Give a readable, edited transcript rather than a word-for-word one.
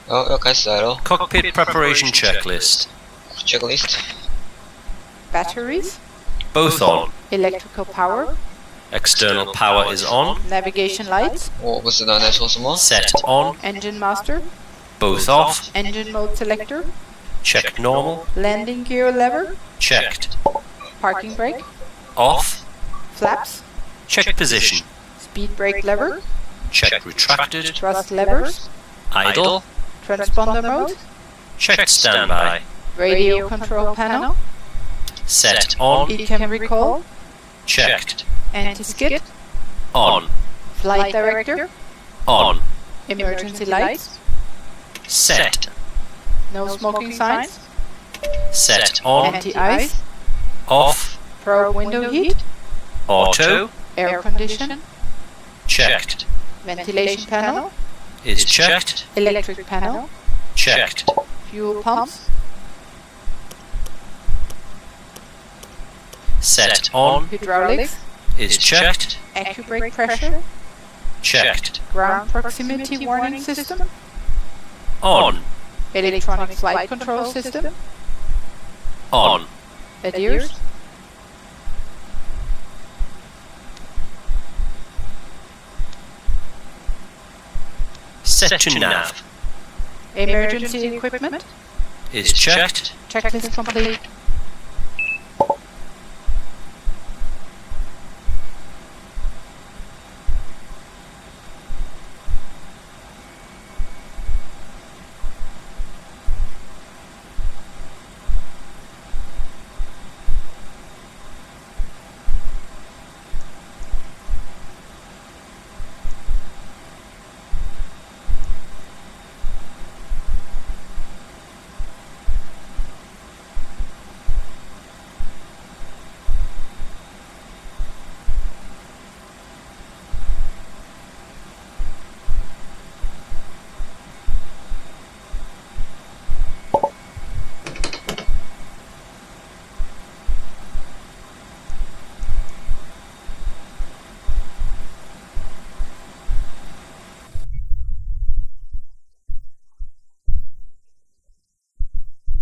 要开始来咯。 Cockpit preparation checklist. Checklist. Batteries, Both on. electrical power, External power is on. navigation lights, 我不知道你在说什么。 Set on. engine master, Both off. engine mode selector, Checked normal. landing gear lever, Checked. parking brake, Off. flaps, Check position. speed brake lever, Check retracted. thrust levers, Idle. transponder mode, Checked standby. radio control panel, Set on. ECAM recall, Checked. anti-skid, On. flight director, On. emergency lights, Set. no smoking signs, Set on. anti-ice, Off. probe window heat, Auto. air condition, Checked. ventilation panel, Is checked. electric panel, Checked. fuel pumps, Set on. hydraulics, Is checked. AccuBrake pressure, Checked. ground proximity warning system, On. electronic flight control system, On. adheres, Set to nav. emergency equipment, Is checked. checklist complete.